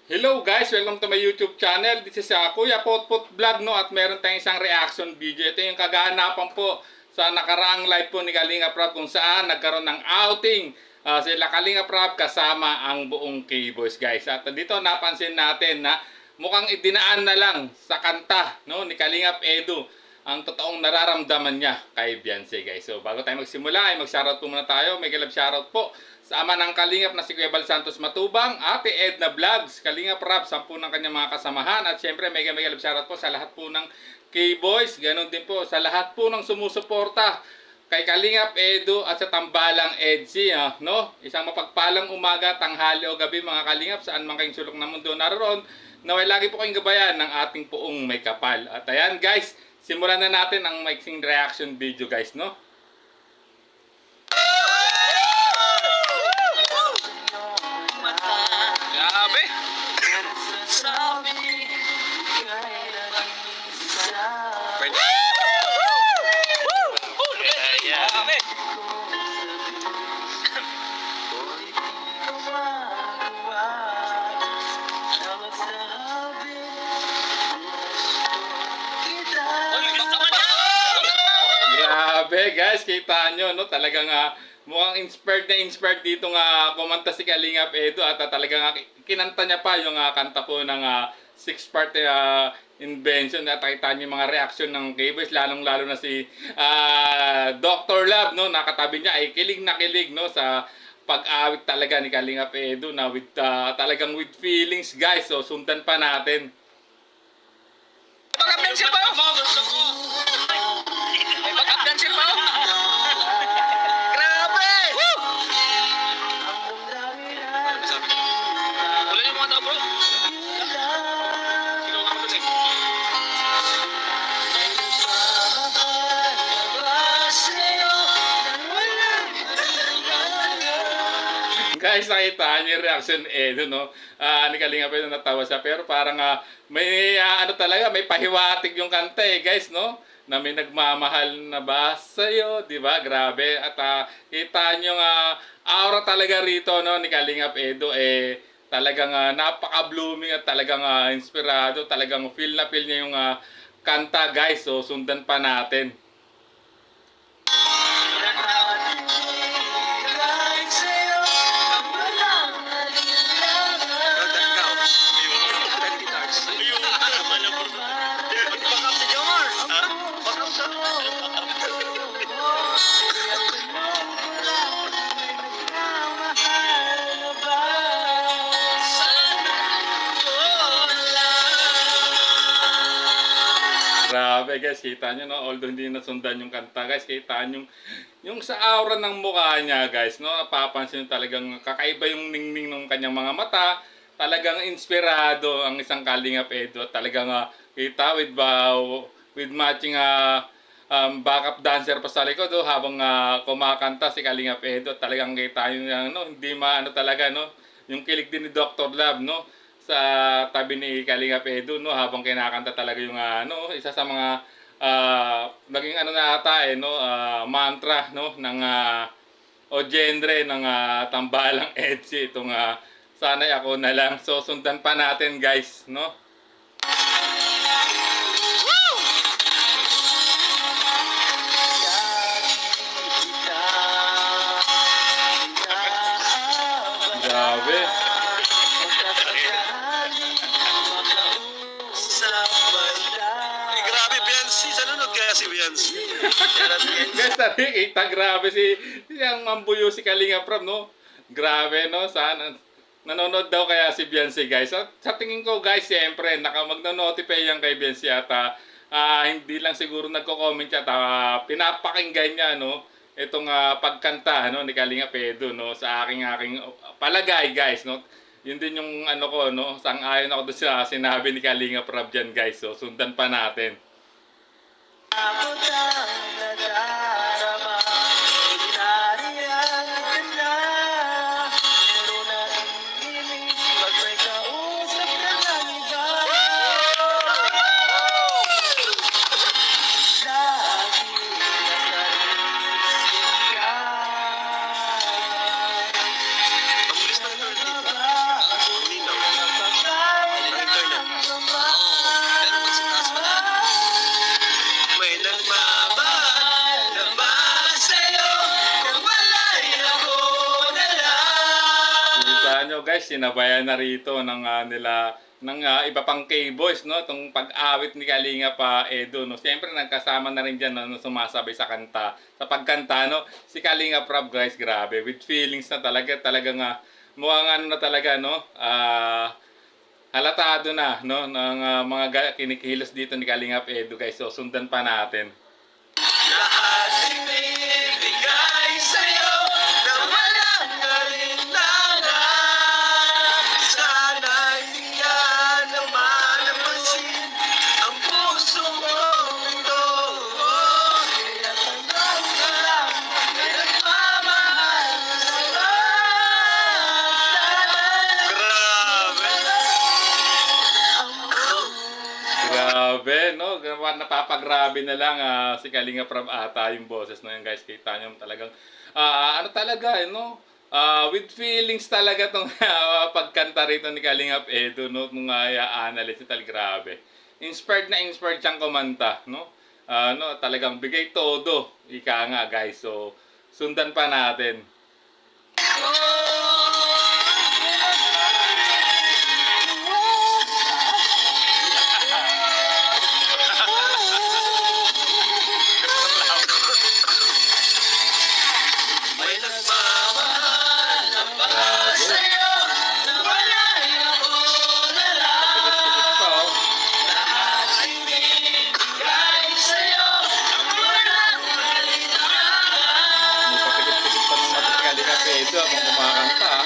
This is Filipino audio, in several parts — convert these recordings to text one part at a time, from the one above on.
Hello guys, welcome to my YouTube channel. This is Kuya Potpot Vlog, no, at meron tayong isang reaction video. Ito yung kaganapan po sa nakaraang live po ni Kalinga Prab kung saan nagkaroon ng outing sila Kalinga Prab kasama ang buong K-Boys guys. At dito napansin natin na mukhang idinaan na lang sa kanta, no, ni Kalingap Edu ang totoong nararamdaman niya kay Beyonce guys. So bago tayo magsimula ay mag-shoutout po muna tayo. May galab shoutout po sa ama ng Kalingap na si Kuya Bal Santos Matubang, Ate Edna Vlogs, Kalingap Rap, 10 ng kanyang mga kasamahan. At syempre may galab shoutout po sa lahat po ng K-Boys. Ganon din po sa lahat po ng sumusuporta kay Kalingap Edu at sa Tambalang Edsi, no? Isang mapagpalang umaga, tanghali o gabi mga Kalingap, saan man kayong sulok ng mundo naroon, naway lagi po kayong gabayan ng ating poong may kapal. At ayan guys, simulan na natin ang mixing reaction video guys, no? Grabe! Pwede. Grabe! Grabe guys, kita nyo, no? Talagang mukhang inspired dito nga kumanta si Kalingap Edu at talagang kinanta niya pa yung kanta po ng six-part invention. At kita nyo yung mga reaction ng K-Boys, lalong-lalo na si Dr. Love, no? Nakatabi niya ay kilig na kilig, no? Sa pag-awit talaga ni Kalingap Edu na with, talagang with feelings guys. So sundan pa natin. Pag-up dancer pa! May pag-up dancer pa! Grabe! Wala yung mga tao bro. Sino ka mag-dancer? Guys, nakita niyo yung reaction Edu, no? Ni Kalingap Edu, natawa siya. Pero parang may ano talaga, may pahiwatig yung kanta guys, no? Na may nagmamahal na ba sa'yo, di ba? Grabe. At kita niyo aura talaga rito, no? Ni Kalingap Edu, talagang napaka-blooming at talagang inspirado. Talagang feel na feel niya yung kanta, guys. So, sundan pa natin. Grabe guys, kita nyo, no? Although hindi nasundan yung kanta guys, kita nyo yung sa aura ng mukha niya guys, no? Napapansin nyo talagang kakaiba yung ningning ng kanyang mga mata. Talagang inspirado ang isang Kalingap Edu at talagang kita with matching backup dancer pa sa likod habang kumakanta si Kalingap Edu. At talagang kita nyo, no? Hindi maano talaga, no? Yung kilig din ni Dr. Love, no? Sa tabi ni Kalingap Edu, no, habang kinakanta talaga yung isa sa mga naging ano na ata no, mantra, no, ng o genre ng Tambalang Edsi itong sana'y ako na lang. So sundan pa natin guys, no. Grabe. Grabe, Beyonce. Sanunod kaya si Beyonce. Guys, nakikita, grabe si ang mambuyo si Kalingap Prab, no? Grabe, no? Sana nanonood daw kaya si Beyonce, guys. At sa tingin ko, guys, siyempre, magno-notify yan kay Beyonce at hindi lang siguro nagko-comment at pinapakinggan niya, no? Itong pagkanta, no, ni Kalingap Edu, no? Sa aking palagay, guys, no? Yun din yung ano ko, no? Sang-ayon ako doon sa sinabi ni Kalingap Prab dyan, guys. So, sundan pa natin. kita nyo guys, sinabayan na rito ng iba pang K-boys, no? Itong pag-awit ni Kalinga pa Edo, no? Siyempre nagkasama na rin dyan, no? Sumasabay sa kanta, sa pagkanta, no? Si Kalinga Prab guys, grabe, with feelings na talaga, talagang mukhang ano na talaga, no? Halatado na, no? Ng mga kinikilos dito ni Kalinga Edo guys, so sundan pa natin. Lahat ibibigay sa'yo na walang alinlangan. Sana'y bigyan naman ng pansin ang puso mong ito. Kaya tanong ka lang na nagmamahal sa'yo. Grabe, no? Napapagrabe na lang si Kalinga Prab ata yung boses na yun guys. Kita nyo talagang, ano talaga, no? With feelings talaga tong pagkanta rito ni Kalinga Edo, no? Nung analyze nyo talaga, grabe. Inspired siyang kumanta, no? No, talagang bigay todo, ika nga guys. So, sundan pa natin. May nagmamahal na ba sa'yo na wala ako na lang. Tikit-tikit pa, oh. Lahat ibibigay sa'yo ang walang alinlangan. May patikit-tikit pa ng mata si Kalinga Edo habang kumakanta, ah.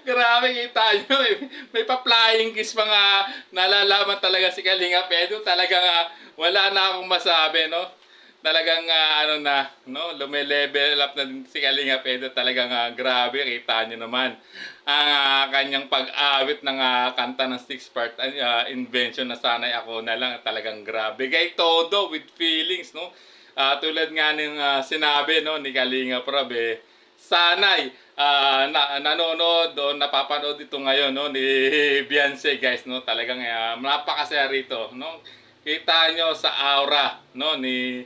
Grabe, kita nyo. May pa-flying kiss pa nga nalalaman talaga si Kalinga Edo. Talagang wala na akong masabi, no? Talagang ano na, no? Lume-level up na din si Kalinga Edo. Talagang grabe, kita nyo naman. Ang kanyang pag-awit ng kanta ng 6-part invention na sanay ako na lang. Talagang grabe. Gay todo with feelings, no? Tulad nga ng sinabi, no, ni Kalinga Prab, sanay nanonood o napapanood ito ngayon, no, ni Beyonce guys, no. Talagang napakasaya rito, no. Kita nyo sa aura, no, ni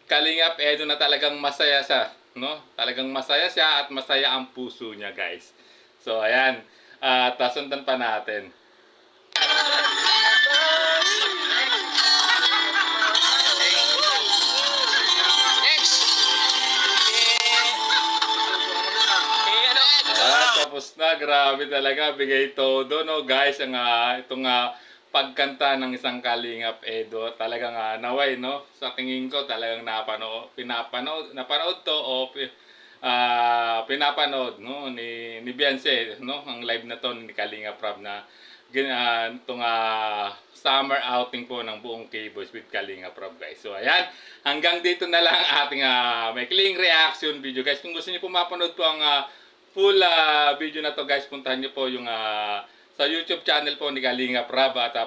Kalinga Edo na talagang masaya siya, no. Talagang masaya siya at masaya ang puso niya guys. So ayan, sundan pa natin. Tapos na, grabe talaga, bigay todo, no guys, ang itong pagkanta ng isang Kalinga Edo. Talagang naway, no, sa tingin ko talagang napanood to o pinapanood, no, ni Beyonce, no, ang live na to ni Kalinga Prab na itong summer outing po ng buong K-Boys with Kalinga Prab guys. So ayan, hanggang dito na lang ating maikling reaction video guys. Kung gusto niyo po mapanood po ang full video na to guys, puntahan niyo po yung sa YouTube channel po ni Kalinga Prab at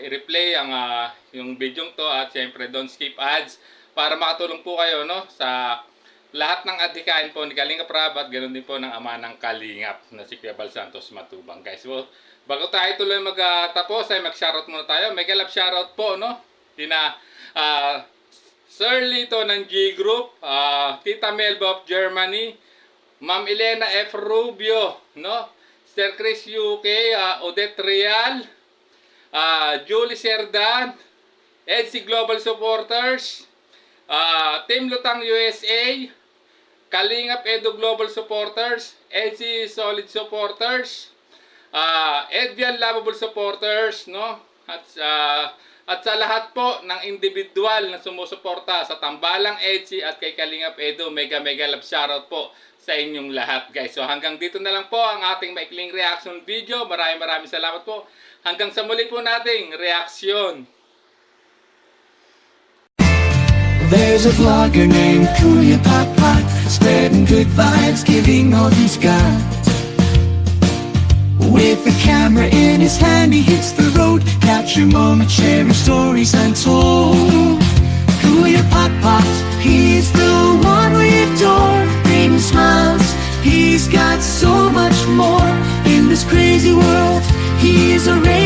i-replay ang yung video to at siyempre don't skip ads para makatulong po kayo, no, sa lahat ng adhikain po ni Kalinga Prab at ganoon din po ng ama ng Kalingap na si Kuya Bal Santos Matubang guys. So, bago tayo tuloy magtapos ay mag-shoutout muna tayo. Mega love shoutout po, no, kina Sir Lito ng G Group, Tita Melba of Germany, Ma'am Elena F. Rubio, no? Sir Chris UK, Odette Real, Julie Serdan, EDC Global Supporters, Team Lutang USA, Kalingap Edo Global Supporters, EDC Solid Supporters, Edvian Lovable Supporters, no? At sa lahat po ng individual na sumusuporta sa Tambalang EDC at kay Kalingap Edo, mega love shoutout po sa inyong lahat guys. So hanggang dito na lang po ang ating maikling reaction video. Maraming salamat po. Hanggang sa muli po nating reaksyon. There's a vlogger named Kuya Pot, spreading good vibes, giving all he's got. With the camera in his hand, he hits the road, capture moments, sharing stories untold. Kuya Pot, he's the one we adore. Smiles, he's got crazy world. He is a